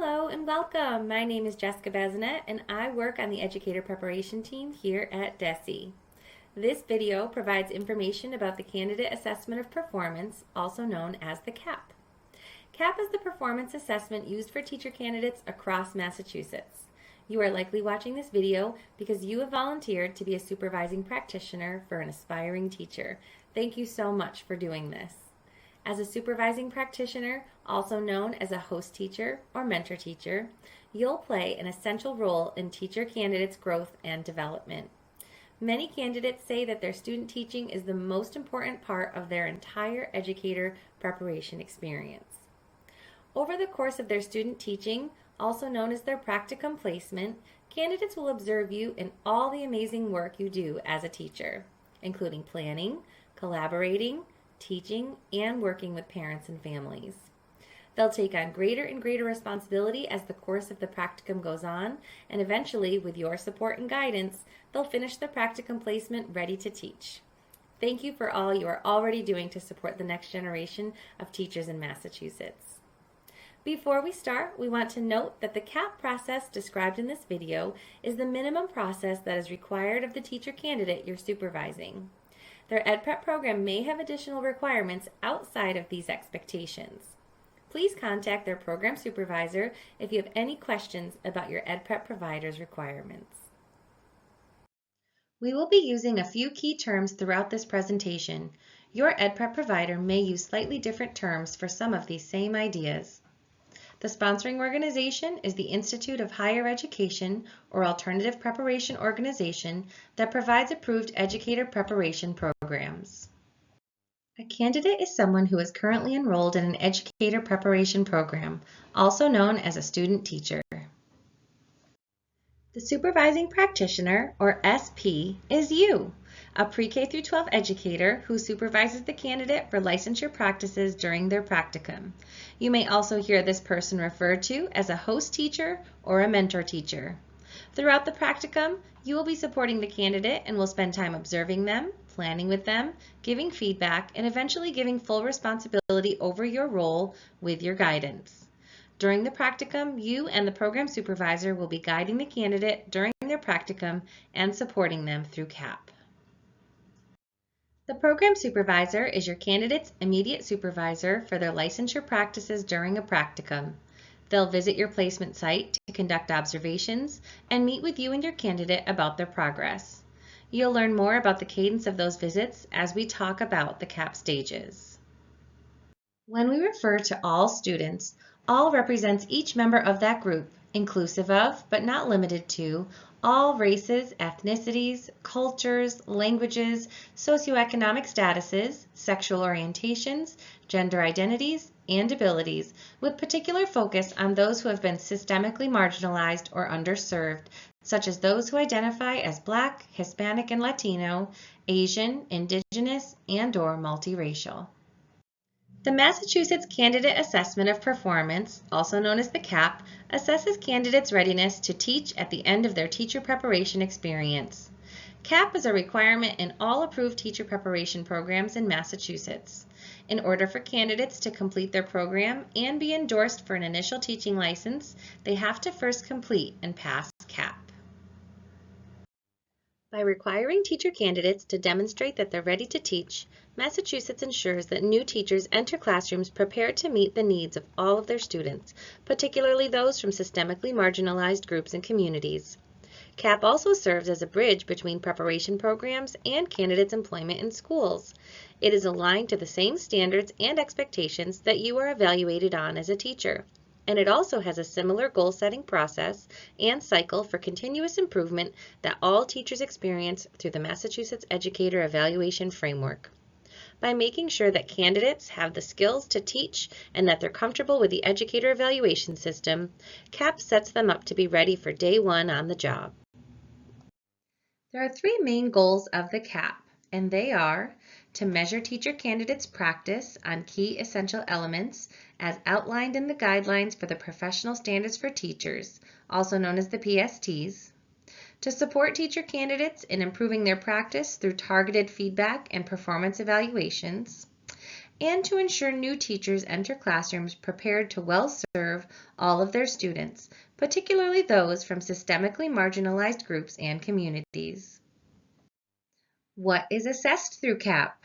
Hello and welcome. My name is Jessica Bazinet and I work on the educator preparation team here at DESE. This video provides information about the Candidate Assessment of Performance, also known as the CAP. CAP is the performance assessment used for teacher candidates across Massachusetts. You are likely watching this video because you have volunteered to be a supervising practitioner for an aspiring teacher. Thank you so much for doing this. As a supervising practitioner, also known as a host teacher or mentor teacher, you'll play an essential role in teacher candidates' growth and development. Many candidates say that their student teaching is the most important part of their entire educator preparation experience. Over the course of their student teaching, also known as their practicum placement, candidates will observe you in all the amazing work you do as a teacher, including planning, collaborating, teaching, and working with parents and families. They'll take on greater and greater responsibility as the course of the practicum goes on, and eventually, with your support and guidance, they'll finish the practicum placement ready to teach. Thank you for all you are already doing to support the next generation of teachers in Massachusetts. Before we start, we want to note that the CAP process described in this video is the minimum process that is required of the teacher candidate you're supervising. Their EdPrep program may have additional requirements outside of these expectations. Please contact their program supervisor if you have any questions about your EdPrep provider's requirements. We will be using a few key terms throughout this presentation. Your EdPrep provider may use slightly different terms for some of these same ideas. The sponsoring organization is the Institute of Higher Education or Alternative Preparation Organization that provides approved educator preparation programs. A candidate is someone who is currently enrolled in an educator preparation program, also known as a student teacher. The supervising practitioner, or SP, is you, a pre-K through 12 educator who supervises the candidate for licensure practices during their practicum. You may also hear this person referred to as a host teacher or a mentor teacher. Throughout the practicum, you will be supporting the candidate and will spend time observing them, planning with them, giving feedback, and eventually giving full responsibility over your role with your guidance. During the practicum, you and the program supervisor will be guiding the candidate during their practicum and supporting them through CAP. The program supervisor is your candidate's immediate supervisor for their licensure practices during a practicum. They'll visit your placement site to conduct observations and meet with you and your candidate about their progress. You'll learn more about the cadence of those visits as we talk about the CAP stages. When we refer to all students, all represents each member of that group, inclusive of, but not limited to, all races, ethnicities, cultures, languages, socioeconomic statuses, sexual orientations, gender identities, and abilities, with particular focus on those who have been systemically marginalized or underserved, such as those who identify as Black, Hispanic and Latino, Asian, Indigenous, and/or multiracial. The Massachusetts Candidate Assessment of Performance, also known as the CAP, assesses candidates' readiness to teach at the end of their teacher preparation experience. CAP is a requirement in all approved teacher preparation programs in Massachusetts. In order for candidates to complete their program and be endorsed for an initial teaching license, they have to first complete and pass CAP. By requiring teacher candidates to demonstrate that they're ready to teach, Massachusetts ensures that new teachers enter classrooms prepared to meet the needs of all of their students, particularly those from systemically marginalized groups and communities. CAP also serves as a bridge between preparation programs and candidates' employment in schools. It is aligned to the same standards and expectations that you are evaluated on as a teacher. And it also has a similar goal-setting process and cycle for continuous improvement that all teachers experience through the Massachusetts Educator Evaluation Framework. By making sure that candidates have the skills to teach and that they're comfortable with the educator evaluation system, CAP sets them up to be ready for day one on the job. There are three main goals of the CAP, and they are to measure teacher candidates' practice on key essential elements as outlined in the guidelines for the Professional Standards for Teachers, also known as the PSTs, to support teacher candidates in improving their practice through targeted feedback and performance evaluations, and to ensure new teachers enter classrooms prepared to well serve all of their students, particularly those from systemically marginalized groups and communities. What is assessed through CAP?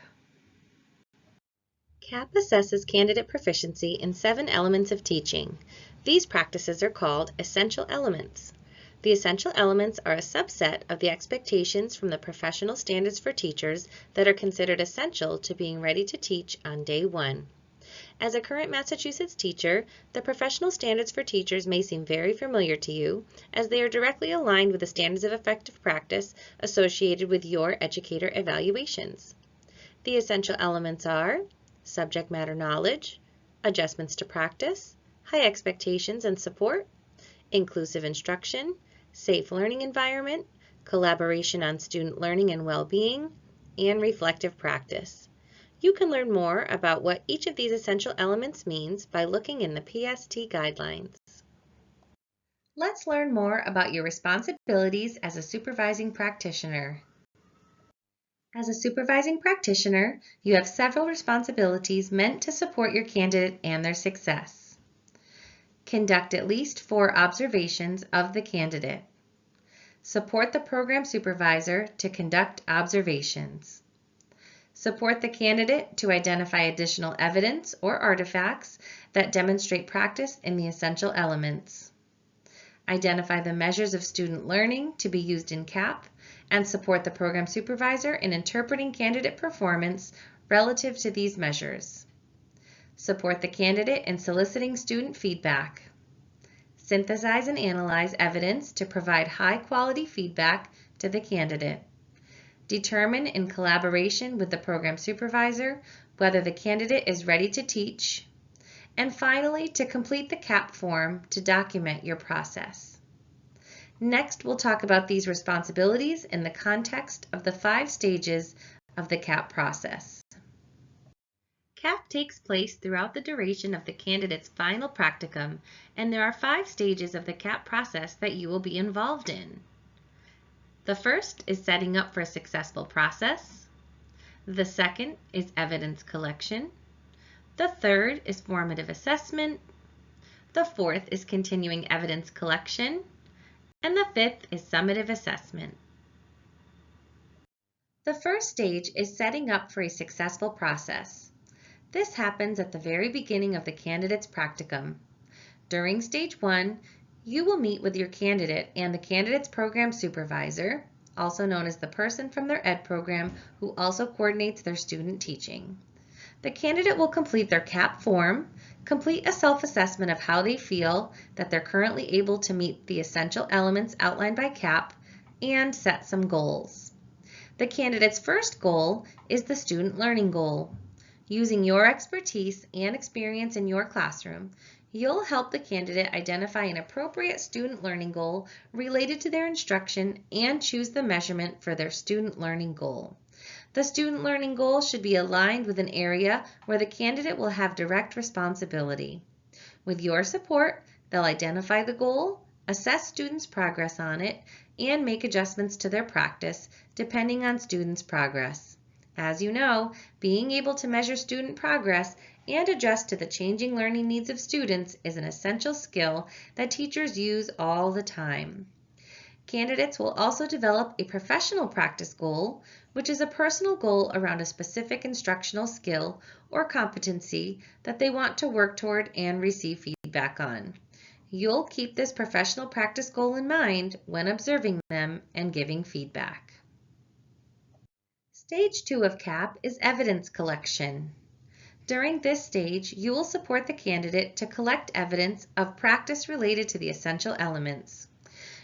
CAP assesses candidate proficiency in 7 elements of teaching. These practices are called essential elements. The essential elements are a subset of the expectations from the professional standards for teachers that are considered essential to being ready to teach on day 1. As a current Massachusetts teacher, the professional standards for teachers may seem very familiar to you, as they are directly aligned with the standards of effective practice associated with your educator evaluations. The essential elements are subject matter knowledge, adjustments to practice, high expectations and support, inclusive instruction, safe learning environment, collaboration on student learning and well-being, and reflective practice. You can learn more about what each of these essential elements means by looking in the PST guidelines. Let's learn more about your responsibilities as a supervising practitioner. As a supervising practitioner, you have several responsibilities meant to support your candidate and their success. Conduct at least 4 observations of the candidate. Support the program supervisor to conduct observations. Support the candidate to identify additional evidence or artifacts that demonstrate practice in the essential elements. Identify the measures of student learning to be used in CAP and support the program supervisor in interpreting candidate performance relative to these measures. Support the candidate in soliciting student feedback. Synthesize and analyze evidence to provide high-quality feedback to the candidate. Determine in collaboration with the program supervisor whether the candidate is ready to teach. And finally, to complete the CAP form to document your process. Next, we'll talk about these responsibilities in the context of the 5 stages of the CAP process. CAP takes place throughout the duration of the candidate's final practicum, and there are 5 stages of the CAP process that you will be involved in. The first is setting up for a successful process. The second is evidence collection. The third is formative assessment. The fourth is continuing evidence collection. And the fifth is summative assessment. The first stage is setting up for a successful process. This happens at the very beginning of the candidate's practicum. During stage 1, you will meet with your candidate and the candidate's program supervisor, also known as the person from their ed program who also coordinates their student teaching. The candidate will complete their CAP form, complete a self-assessment of how they feel that they're currently able to meet the essential elements outlined by CAP, and set some goals. The candidate's first goal is the student learning goal. Using your expertise and experience in your classroom, you'll help the candidate identify an appropriate student learning goal related to their instruction and choose the measurement for their student learning goal. The student learning goal should be aligned with an area where the candidate will have direct responsibility. With your support, they'll identify the goal, assess students' progress on it, and make adjustments to their practice depending on students' progress. As you know, being able to measure student progress and adjust to the changing learning needs of students is an essential skill that teachers use all the time. Candidates will also develop a professional practice goal, which is a personal goal around a specific instructional skill or competency that they want to work toward and receive feedback on. You'll keep this professional practice goal in mind when observing them and giving feedback. Stage 2 of CAP is evidence collection. During this stage, you will support the candidate to collect evidence of practice related to the essential elements.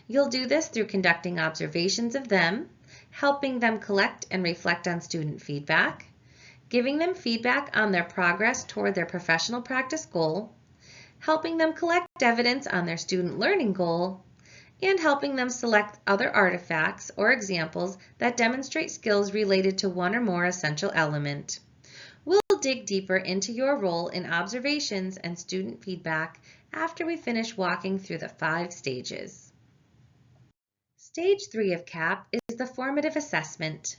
You'll do this through conducting observations of them, helping them collect and reflect on student feedback, giving them feedback on their progress toward their professional practice goal, helping them collect evidence on their student learning goal, and helping them select other artifacts or examples that demonstrate skills related to one or more essential element. We'll dig deeper into your role in observations and student feedback after we finish walking through the 5 stages. Stage 3 of CAP is the formative assessment.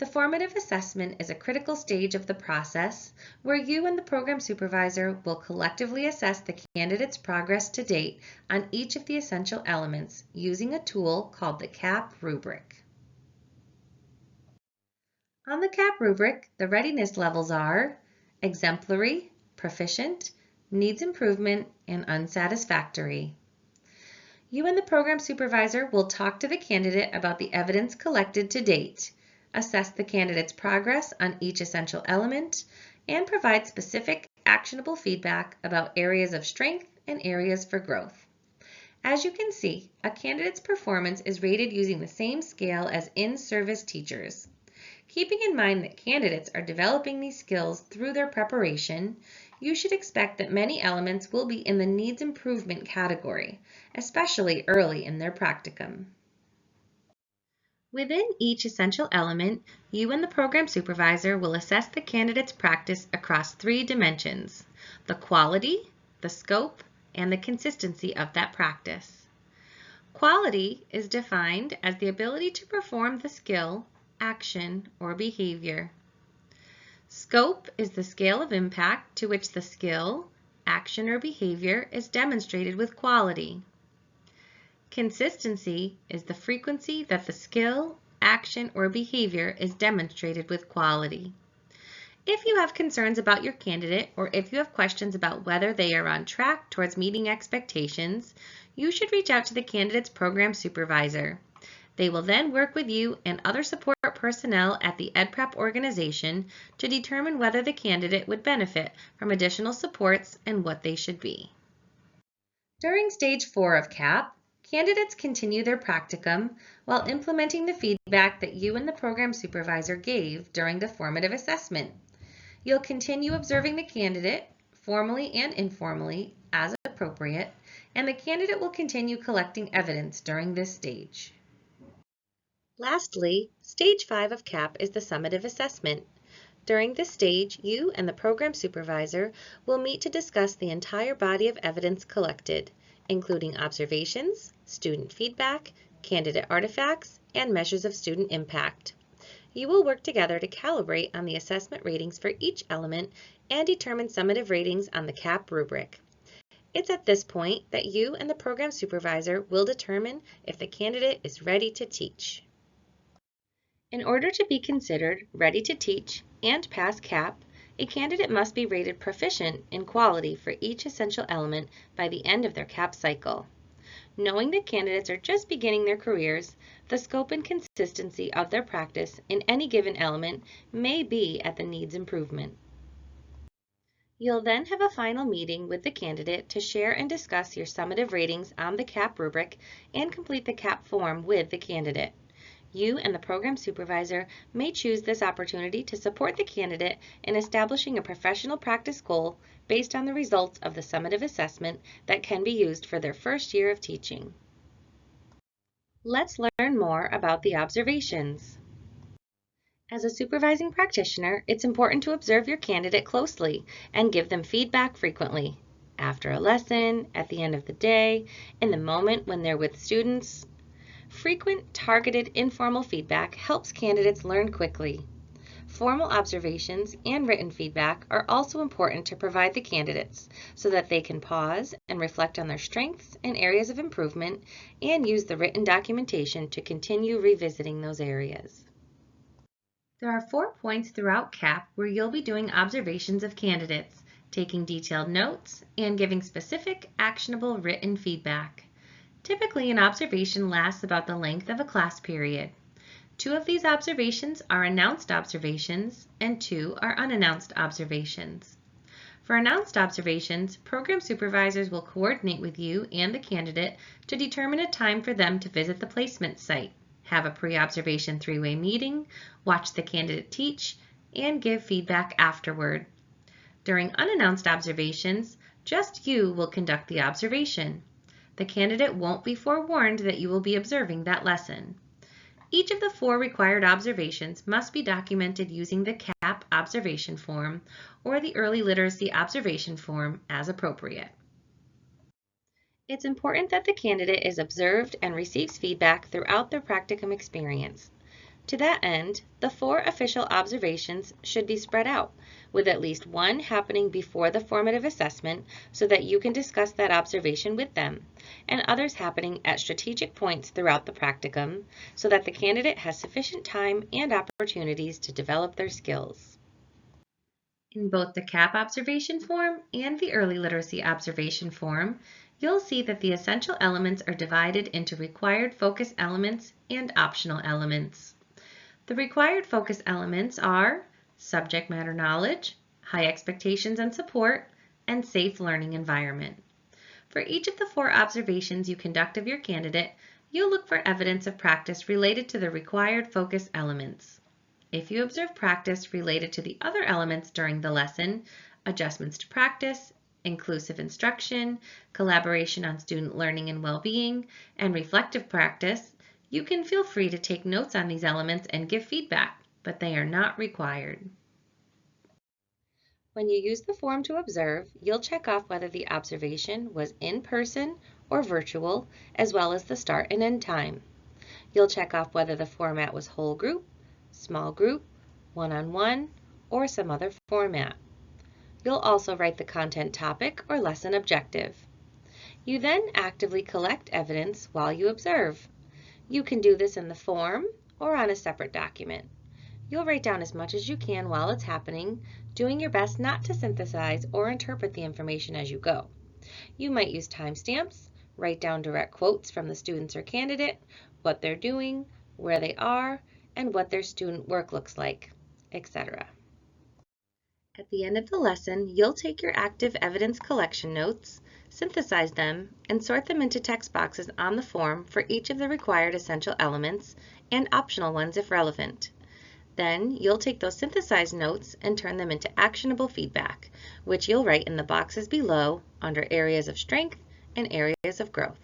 The formative assessment is a critical stage of the process where you and the program supervisor will collectively assess the candidate's progress to date on each of the essential elements using a tool called the CAP rubric. On the CAP rubric, the readiness levels are exemplary, proficient, needs improvement, and unsatisfactory. You and the program supervisor will talk to the candidate about the evidence collected to date, assess the candidate's progress on each essential element, and provide specific, actionable feedback about areas of strength and areas for growth. As you can see, a candidate's performance is rated using the same scale as in-service teachers. Keeping in mind that candidates are developing these skills through their preparation, you should expect that many elements will be in the needs improvement category, especially early in their practicum. Within each essential element, you and the program supervisor will assess the candidate's practice across 3 dimensions: the quality, the scope, and the consistency of that practice. Quality is defined as the ability to perform the skill, action, or behavior. Scope is the scale of impact to which the skill, action, or behavior is demonstrated with quality. Consistency is the frequency that the skill, action, or behavior is demonstrated with quality. If you have concerns about your candidate or if you have questions about whether they are on track towards meeting expectations, you should reach out to the candidate's program supervisor. They will then work with you and other support personnel at the EdPrep organization to determine whether the candidate would benefit from additional supports and what they should be. During Stage 4 of CAP, candidates continue their practicum while implementing the feedback that you and the program supervisor gave during the formative assessment. You'll continue observing the candidate, formally and informally, as appropriate, and the candidate will continue collecting evidence during this stage. Lastly, Stage 5 of CAP is the summative assessment. During this stage, you and the program supervisor will meet to discuss the entire body of evidence collected, including observations, student feedback, candidate artifacts, and measures of student impact. You will work together to calibrate on the assessment ratings for each element and determine summative ratings on the CAP rubric. It's at this point that you and the program supervisor will determine if the candidate is ready to teach. In order to be considered ready to teach and pass CAP, a candidate must be rated proficient in quality for each essential element by the end of their CAP cycle. Knowing that candidates are just beginning their careers, the scope and consistency of their practice in any given element may be at the needs improvement. You'll then have a final meeting with the candidate to share and discuss your summative ratings on the CAP rubric and complete the CAP form with the candidate. You and the program supervisor may choose this opportunity to support the candidate in establishing a professional practice goal based on the results of the summative assessment that can be used for their first year of teaching. Let's learn more about the observations. As a supervising practitioner, it's important to observe your candidate closely and give them feedback frequently. After a lesson, at the end of the day, in the moment when they're with students. Frequent, targeted, informal feedback helps candidates learn quickly. Formal observations and written feedback are also important to provide the candidates so that they can pause and reflect on their strengths and areas of improvement and use the written documentation to continue revisiting those areas. There are 4 points throughout CAP where you'll be doing observations of candidates, taking detailed notes, and giving specific, actionable written feedback. Typically, an observation lasts about the length of a class period. 2 of these observations are announced observations, and 2 are unannounced observations. For announced observations, program supervisors will coordinate with you and the candidate to determine a time for them to visit the placement site, have a pre-observation 3-way meeting, watch the candidate teach, and give feedback afterward. During unannounced observations, just you will conduct the observation. The candidate won't be forewarned that you will be observing that lesson. Each of the 4 required observations must be documented using the CAP observation form or the Early Literacy observation form as appropriate. It's important that the candidate is observed and receives feedback throughout their practicum experience. To that end, the 4 official observations should be spread out, with at least one happening before the formative assessment so that you can discuss that observation with them, and others happening at strategic points throughout the practicum so that the candidate has sufficient time and opportunities to develop their skills. In both the CAP observation form and the early literacy observation form, you'll see that the essential elements are divided into required focus elements and optional elements. The required focus elements are subject matter knowledge, high expectations and support, and safe learning environment. For each of the 4 observations you conduct of your candidate, you'll look for evidence of practice related to the required focus elements. If you observe practice related to the other elements during the lesson, adjustments to practice, inclusive instruction, collaboration on student learning and well-being, and reflective practice, you can feel free to take notes on these elements and give feedback, but they are not required. When you use the form to observe, you'll check off whether the observation was in person or virtual, as well as the start and end time. You'll check off whether the format was whole group, small group, one-on-one, or some other format. You'll also write the content topic or lesson objective. You then actively collect evidence while you observe. You can do this in the form or on a separate document. You'll write down as much as you can while it's happening, doing your best not to synthesize or interpret the information as you go. You might use timestamps, write down direct quotes from the students or candidate, what they're doing, where they are, and what their student work looks like, etc. At the end of the lesson, you'll take your active evidence collection notes, synthesize them, and sort them into text boxes on the form for each of the required essential elements and optional ones if relevant. Then you'll take those synthesized notes and turn them into actionable feedback, which you'll write in the boxes below under areas of strength and areas of growth.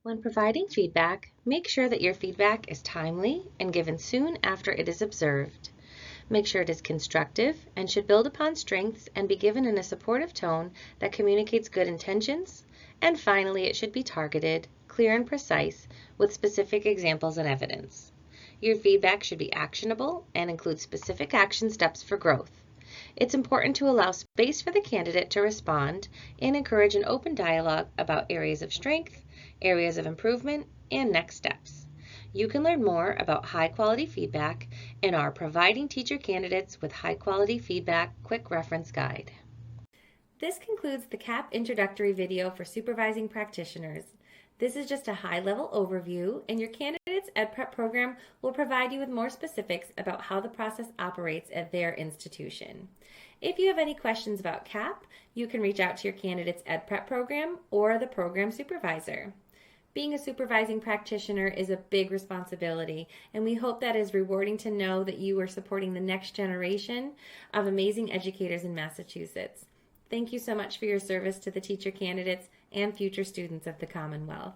When providing feedback, make sure that your feedback is timely and given soon after it is observed. Make sure it is constructive and should build upon strengths and be given in a supportive tone that communicates good intentions. And finally, it should be targeted, clear and precise, with specific examples and evidence. Your feedback should be actionable and include specific action steps for growth. It's important to allow space for the candidate to respond and encourage an open dialogue about areas of strength, areas of improvement, and next steps. You can learn more about high-quality feedback in our Providing Teacher Candidates with High-Quality Feedback Quick Reference Guide. This concludes the CAP introductory video for Supervising Practitioners. This is just a high-level overview, and your candidate's EdPrep program will provide you with more specifics about how the process operates at their institution. If you have any questions about CAP, you can reach out to your candidate's EdPrep program or the program supervisor. Being a supervising practitioner is a big responsibility, and we hope that is rewarding to know that you are supporting the next generation of amazing educators in Massachusetts. Thank you so much for your service to the teacher candidates and future students of the Commonwealth.